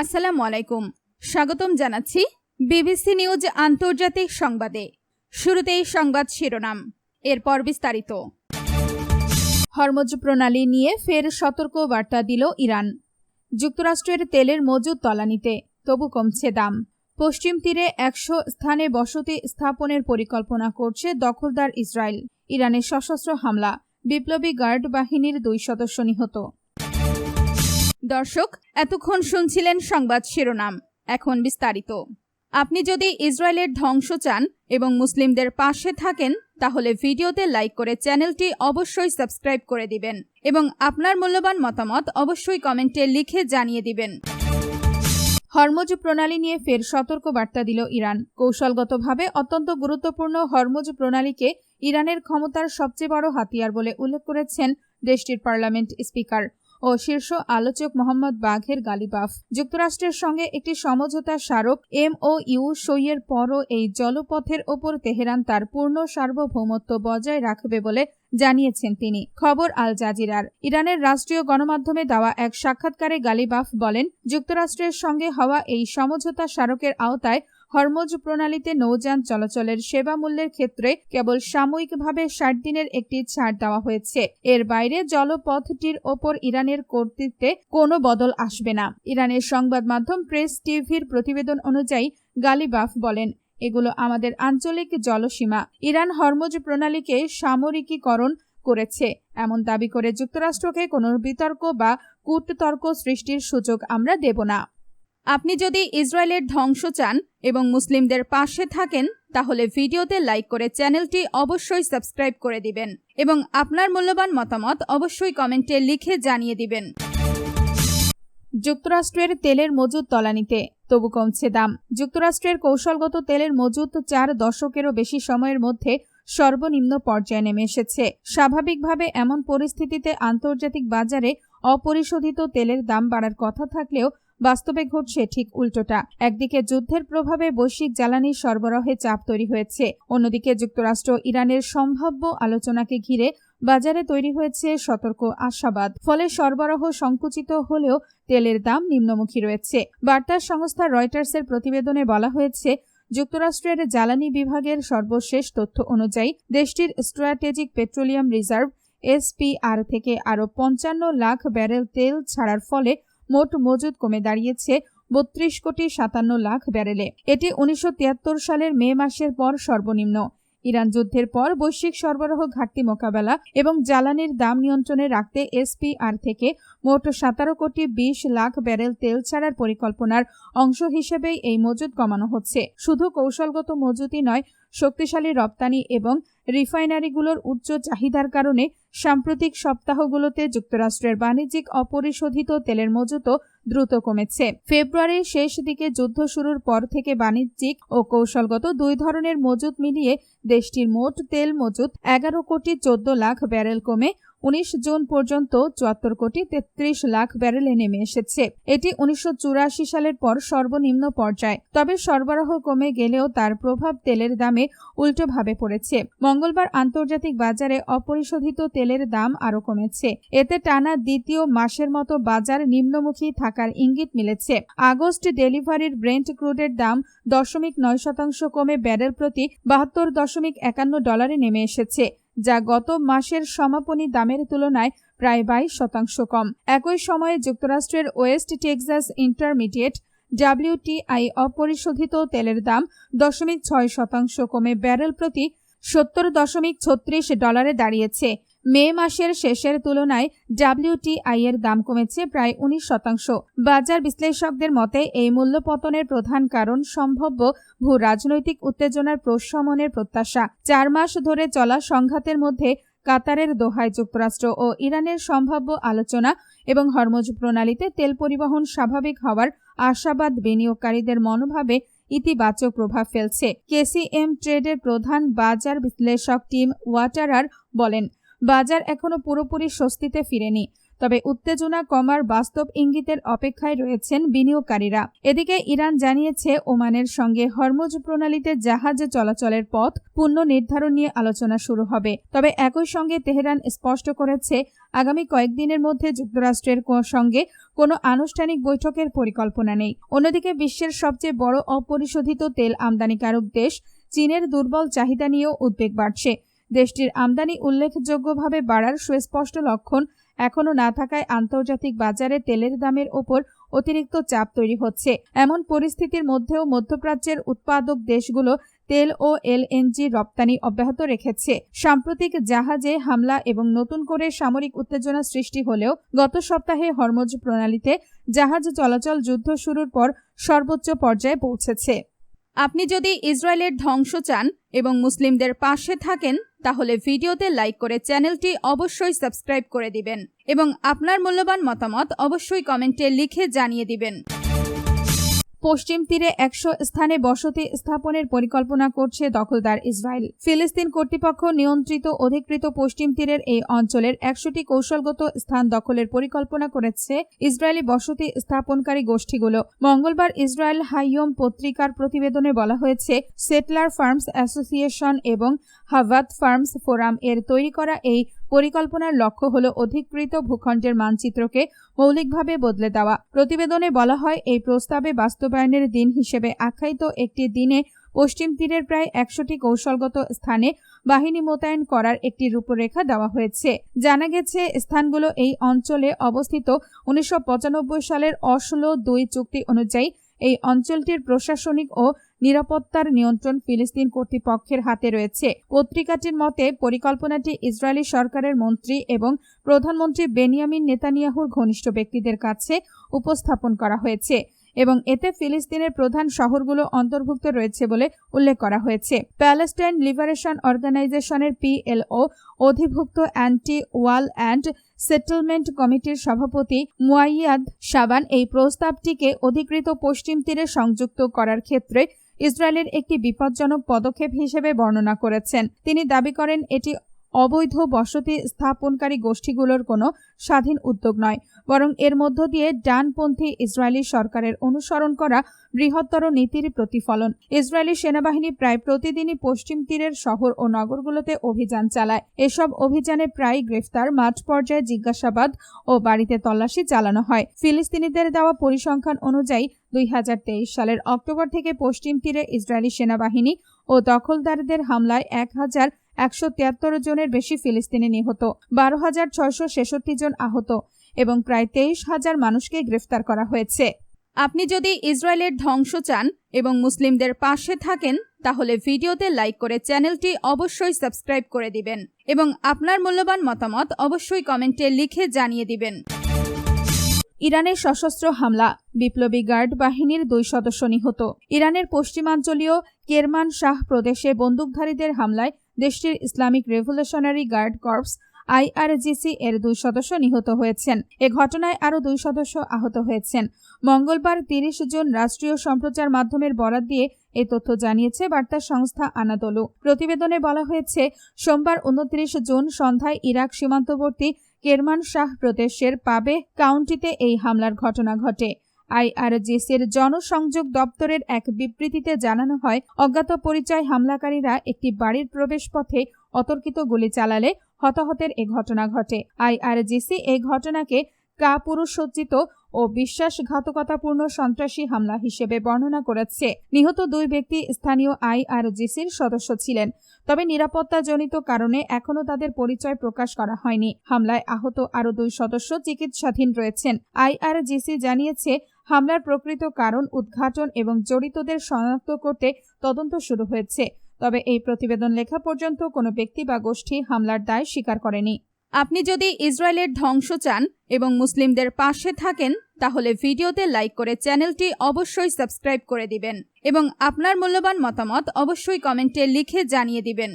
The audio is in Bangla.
আসসালামু আলাইকুম। স্বাগতম জানাচ্ছি বিবিসি নিউজ আন্তর্জাতিক সংবাদে। শুরুতেই সংবাদ শিরোনাম, এরপর বিস্তারিত। হরমুজ প্রণালী নিয়ে ফের সতর্ক বার্তা দিল ইরান। যুক্তরাষ্ট্রের তেলের মজুদ তলানিতে, তবু কমছে দাম। পশ্চিম তীরে 100 স্থানে বসতি স্থাপনের পরিকল্পনা করছে দখলদার ইসরায়েল। ইরানের সশস্ত্র হামলা, বিপ্লবী গার্ড বাহিনীর 2 সদস্য নিহত। দর্শক, এতক্ষণ শুনছিলেন সংবাদ শিরোনাম, এখন বিস্তারিত। আপনি যদি ইসরায়েলের ধ্বংস চান এবং মুসলিমদের পাশে থাকেন, তাহলে ভিডিওতে লাইক করে চ্যানেলটি অবশ্যই সাবস্ক্রাইব করে দিবেন এবং আপনার মূল্যবান মতামত অবশ্যই কমেন্টে লিখে জানিয়ে দিবেন। হরমুজ প্রণালী নিয়ে ফের সতর্ক বার্তা দিল ইরান। কৌশলগতভাবে অত্যন্ত গুরুত্বপূর্ণ হরমুজ প্রণালীকে ইরানের ক্ষমতার সবচেয়ে বড় হাতিয়ার বলে উল্লেখ করেছেন দেশটির পার্লামেন্ট স্পিকার ও শীর্ষ আলোচক মোহাম্মদ বাঘের গালিবাফ। যুক্তরাষ্ট্রের সঙ্গে একটি সমঝোতা স্মারক MOU সইয়ের পরও এই জলপথের ওপর তেহরান তার পূর্ণ সার্বভৌমত্ব বজায় রাখবে বলে জানিয়েছেন তিনি। খবর আল জাজিরার। ইরানের রাষ্ট্রীয় গণমাধ্যমে দেওয়া এক সাক্ষাৎকারে গালিবাফ বলেন, যুক্তরাষ্ট্রের সঙ্গে হওয়া এই সমঝোতা স্মারকের আওতায় হরমুজ প্রণালীতে নৌযান চলাচলের সেবা মূল্যের ক্ষেত্রে কেবল সাময়িকভাবে 60 দিনের একটি ছাড় দেওয়া হয়েছে। এর বাইরে জলপথটির ওপর ইরানের কর্তৃত্বে কোনো বদল আসবে না। ইরানের সংবাদ মাধ্যম প্রেস টিভির প্রতিবেদন অনুযায়ী গালিবাফ বলেন, এগুলো আমাদের আঞ্চলিক জলসীমা। ইরান হরমুজ প্রণালীকে সামরিকীকরণ করেছে এমন দাবি করে যুক্তরাষ্ট্রকে কোনো বিতর্ক বা কূটতর্ক সৃষ্টির সুযোগ আমরা দেব না। আপনি যদি ইসরায়েলের ধ্বংস চান এবং মুসলিমদের পাশে থাকেন, তাহলে ভিডিওতে লাইক করে চ্যানেলটি অবশ্যই সাবস্ক্রাইব করে দিবেন এবং আপনার মূল্যবান মতামত অবশ্যই কমেন্টে লিখে জানিয়ে দিবেন। যুক্তরাষ্ট্রের তেলের মজুদ তলানিতে, তবু কমছে দাম। যুক্তরাষ্ট্রের কৌশলগত তেলের মজুদ 4 দশকেরও বেশি সময়ের মধ্যে সর্বনিম্ন পর্যায়ে নেমে এসেছে। স্বাভাবিকভাবে এমন পরিস্থিতিতে আন্তর্জাতিক বাজারে অপরিশোধিত তেলের দাম বাড়ার কথা থাকলেও বাস্তবে ঘটছে ঠিক উল্টোটা। একদিকে যুদ্ধের প্রভাবে বৈশ্বিক জ্বালানি সরবরাহে চাপ তৈরি হয়েছে, অন্যদিকে যুক্তরাষ্ট্র ইরানের সম্ভাব্য আলোচনাকে ঘিরে বাজারে তৈরি হয়েছে সতর্ক আশাবাদ। ফলে সরবরাহ সংকুচিত হলেও তেলের দাম নিম্নমুখী রয়েছে। বার্তা সংস্থা রয়টার্সের প্রতিবেদনে বলা হয়েছে, যুক্তরাষ্ট্রের জ্বালানি বিভাগের সর্বশেষ তথ্য অনুযায়ী দেশটির স্ট্র্যাটেজিক পেট্রোলিয়াম রিজার্ভ SPR থেকে আরও 55 লাখ ব্যারেল তেল ছাড়ার ফলে মোট মজুদ কমে দাঁড়িয়েছে 32,57 লাখ ব্যারেলে। এটি 1973 সালের মে মাসের পর সর্বনিম্ন। ইরান যুদ্ধের পর বৈশ্বিক সরবরাহ ঘাটতি মোকাবেলা এবং জ্বালানির দাম নিয়ন্ত্রণে রাখতে SPR থেকে মোট 17,20 লাখ ব্যারেল তেল ছাড়ার পরিকল্পনার অংশ হিসেবেই এই মজুদ কমানো হচ্ছে। শুধু কৌশলগত মজুদই নয়, শক্তিশালী রপ্তানি এবং রিফাইনারিগুলোর উচ্চ চাহিদার কারণে সাম্প্রতিক সপ্তাহগুলোতে যুক্তরাষ্ট্রের বাণিজ্যিক অপরিশোধিত তেলের মজুদও দ্রুত কমেছে। ফেব্রুয়ারির শেষ দিকে যুদ্ধ শুরুর পর থেকে বাণিজ্যিক ও কৌশলগত 2 ধরনের মজুদ মিলিয়ে দেশটির মোট তেল মজুদ 11,14 লাখ ব্যারেল কমে 19 জুন পর্যন্ত 74,33 লাখ ব্যারেলে নেমে এসেছে। এটি 1984 সালের পর সর্বনিম্ন পর্যায়। তবে সরবরাহ কমে গেলেও তার প্রভাব তেলের দামে উল্টোভাবে পড়েছে। মঙ্গলবার আন্তর্জাতিক বাজারে অপরিশোধিত তেলের দাম আরও কমেছে। এতে টানা দ্বিতীয় মাসের মতো বাজার নিম্নমুখী থাকার ইঙ্গিত মিলেছে। আগস্ট ডেলিভারির ব্রেন্ট ক্রুডের দাম 0.9% কমে ব্যারেল প্রতি $72.51 নেমে এসেছে, যা গত মাসের সমাপনী দামের তুলনায় প্রায় 22% কম। একই সময়ে যুক্তরাষ্ট্রের ওয়েস্ট টেক্সাস ইন্টারমিডিয়েট WTI অপরিশোধিত তেলের দাম 0.6% কমে ব্যারেল প্রতি $70.36 দাঁড়িয়েছে। মে মাসের শেষের তুলনায় WTI এর দাম কমেছে প্রায় 19%। বাজার বিশ্লেষকদের মতে এই মূল্য পতনের প্রধান কারণ সম্ভাব্য ভূ-রাজনৈতিক উত্তেজনার প্রশমনের প্রত্যাশা। 4 মাস ধরে চলা সংঘাতের মধ্যে কাতারের দোহায় যুক্তরাষ্ট্র ও ইরানের সম্ভাব্য আলোচনা এবং হরমুজ প্রণালীতে তেল পরিবহন স্বাভাবিক হওয়ার আশাবাদ বিনিয়োগকারীদের মনোভাবে ইতিবাচক প্রভাব ফেলছে। KCM ট্রেডের প্রধান বাজার বিশ্লেষক টিম ওয়াটারার বলেন, বাজার এখনো পুরোপুরি স্বস্তিতে ফিরেনি, তবে উত্তেজনা কমার বাস্তব ইঙ্গিতের অপেক্ষায় রয়েছেন বিনিয়োগকারীরা। এদিকে ইরান জানিয়েছে ওমানের সঙ্গে হরমুজ প্রণালীতে জাহাজ চলাচলের পথ পুনর্নির্ধারণ নিয়ে আলোচনা শুরু হবে। তবে একই সঙ্গে তেহরান স্পষ্ট করেছে আগামী কয়েকদিনের মধ্যে যুক্তরাষ্ট্রের সঙ্গে কোনো আনুষ্ঠানিক বৈঠকের পরিকল্পনা নেই। অন্যদিকে বিশ্বের সবচেয়ে বড় অপরিশোধিত তেল আমদানিকারক দেশ চীনের দুর্বল চাহিদা নিয়েও উদ্বেগ বাড়ছে। দেশটির আমদানি উল্লেখযোগ্যভাবে বাড়ার সুস্পষ্ট লক্ষণ এখনো না থাকায় আন্তর্জাতিক বাজারে তেলের দামের ওপর অতিরিক্ত চাপ তৈরি হচ্ছে। এমন পরিস্থিতির মধ্যেও মধ্যপ্রাচ্যের উৎপাদক দেশগুলো তেল ও এলএনজি রপ্তানি অব্যাহত রেখেছে। সাম্প্রতিক জাহাজে হামলা এবং নতুন করে সামরিক উত্তেজনা সৃষ্টি হলেও গত সপ্তাহে হরমুজ প্রণালীতে জাহাজ চলাচল যুদ্ধ শুরুর পর সর্বোচ্চ পর্যায়ে পৌঁছেছে। আপনি যদি ইসরায়েলের ধ্বংস চান এবং মুসলিমদের পাশে থাকেন তাহলে ভিডিওতে লাইক করে চ্যানেলটি অবশ্যই সাবস্ক্রাইব করে দিবেন এবং আপনার মূল্যবান মতামত অবশ্যই কমেন্টে লিখে জানিয়ে দিবেন। পশ্চিম তীরে 100 স্থানে বসতি স্থাপনের পরিকল্পনা করছে দখলদার ইসরায়েল। ফিলিস্তিন কর্তৃপক্ষ নিয়ন্ত্রিত অধিকৃত পশ্চিম তীরের এই অঞ্চলের 100টি কৌশলগত স্থান দখলের পরিকল্পনা করেছে ইসরায়েলি বসতি স্থাপনকারী গোষ্ঠীগুলো। মঙ্গলবার ইসরায়েল হাইয়ম পত্রিকার প্রতিবেদনে বলা হয়েছে, সেটলার ফার্মস অ্যাসোসিয়েশন এবং হাভাত ফার্মস ফোরাম এর তৈরি করা এই পরিকল্পনার লক্ষ্য হল অধিকৃত ভূখণ্ডের মানচিত্রকে মৌলিকভাবে বদলে দেওয়া। প্রতিবেদনে বলা হয়, এই প্রস্তাবে বাস্তবায়নের দিন হিসেবে আখ্যায়িত একটি দিনে পশ্চিম তীরের প্রায় 100টি কৌশলগত স্থানে বাহিনী মোতায়েন করার একটি রূপরেখা দেওয়া হয়েছে। জানা গেছে, স্থানগুলো এই অঞ্চলে অবস্থিত। 1995 সালের অসলো 2 চুক্তি অনুযায়ী এই অঞ্চলটির প্রশাসনিক ও নিরাপত্তার নিয়ন্ত্রণ ফিলিস্তিন কর্তৃপক্ষের হাতে রয়েছে। পত্রিকাটির মতে, পরিকল্পনাটি ইসরায়েলি সরকারের মন্ত্রী এবং প্রধানমন্ত্রী বেনিয়ামিন নেতানিয়াহুর ঘনিষ্ঠ ব্যক্তিদের কাছে উপস্থাপন করা হয়েছে এবং এতে ফিলিস্তিনের প্রধান শহরগুলো অন্তর্ভুক্ত রয়েছে বলে উল্লেখ করা হয়েছে। প্যালেস্টাইন লিবারেশন অর্গানাইজেশনের PLO অধিভুক্ত অ্যান্টি ওয়াল অ্যান্ড সেটেলমেন্ট কমিটির সভাপতি মুয়াইয়াদ শাবান এই প্রস্তাবটিকে অধিকৃত পশ্চিম তীরে সংযুক্ত করার ক্ষেত্রে ইসরায়েলের একটি বিপজ্জনক পদক্ষেপ হিসেবে বর্ণনা করেছেন। তিনি দাবি করেন, এটি অবৈধ বসতি স্থাপনকারী গোষ্ঠীগুলোর কোনো স্বাধীন উদ্যোগ নয়, বরং এর মধ্য দিয়ে ডানপন্থী ইসরায়েলি সরকারের অনুসরণ করা বৃহত্তর নীতির প্রতিফলন। ইসরায়েলি সেনাবাহিনী প্রায় প্রতিদিনই পশ্চিম তীরের শহর ও নগরগুলোতে অভিযান চালায়। এসব অভিযানে প্রায় গ্রেফতার, মাঠ পর্যায়ে জিজ্ঞাসাবাদ ও বাড়িতে তল্লাশি চালানো হয়। ফিলিস্তিনিদের দেওয়া পরিসংখ্যান অনুযায়ী 2023 সালের অক্টোবর থেকে পশ্চিম তীরে ইসরায়েলি সেনাবাহিনী ও দখলদারদের হামলায় 1173 জনের বেশি ফিলিস্তিনি নিহত, 12,666 জন আহত এবং প্রায় 23,000 মানুষকে গ্রেফতার করা হয়েছে। আপনি যদি ইসরায়েলের ধ্বংস চান এবং মুসলিমদের পাশে থাকেন তাহলে ভিডিওতে লাইক করে চ্যানেলটি অবশ্যই সাবস্ক্রাইব করে দিবেন এবং আপনার মূল্যবান মতামত অবশ্যই কমেন্টে লিখে জানিয়ে দিবেন। ইরানের সশস্ত্র হামলা, বিপ্লবী গার্ড বাহিনীর 2 সদস্য নিহত। ইরানের পশ্চিমাঞ্চলীয় কেরমান শাহ প্রদেশে বন্দুকধারীদের হামলায় দেশটির Islamic Revolutionary Guard Corps IRGC এর 2 সদস্য নিহত হয়েছেন। এ ঘটনায় আরও 2 সদস্য আহত হয়েছেন। মঙ্গলবার 30 জুন রাষ্ট্রীয় সম্প্রচার মাধ্যমের বরাত দিয়ে এই তথ্য জানিয়েছে বার্তা সংস্থা আনাদোলু। প্রতিবেদনে বলা হয়েছে, সোমবার 29 জুন সন্ধ্যায় ইরাক সীমান্তবর্তী কেরমান শাহ প্রদেশের পাবে কাউন্টিতে এই হামলার ঘটনা ঘটে। IRGCর জনসংযোগ দপ্তরের এক বিবৃতিতে জানানো হয়, অজ্ঞাত পরিচয় হামলাকারীরা একটি বাড়ির প্রবেশপথে অতর্কিত গুলি চালালে হতাহতের এ ঘটনা ঘটে। IRGC এই ঘটনাকে কাপুরুষোচিত ও বিশ্বাসঘাতকতাপূর্ণ সন্ত্রাসী হামলা হিসেবে বর্ণনা করেছে। নিহত 2 ব্যক্তি স্থানীয় IRGCর সদস্য ছিলেন, তবে নিরাপত্তাজনিত কারণে এখনও তাদের পরিচয় প্রকাশ করা হয়নি। হামলায় আহত আরও 2 সদস্য চিকিৎসাধীন রয়েছেন। IRGC জানিয়েছে, হামলার প্রকৃত কারণ উদ্ঘাটন এবং জড়িতদের শনাক্ত করতে তদন্ত শুরু হয়েছে। তবে এই প্রতিবেদন লেখা পর্যন্ত কোনো ব্যক্তি বা গোষ্ঠী হামলার দায় স্বীকার করেনি। আপনি যদি ইসরায়েলের ধ্বংস চান এবং মুসলিমদের পাশে থাকেন তাহলে ভিডিওতে লাইক করে চ্যানেলটি অবশ্যই সাবস্ক্রাইব করে দিবেন এবং আপনার মূল্যবান মতামত অবশ্যই কমেন্টে লিখে জানিয়ে দিবেন।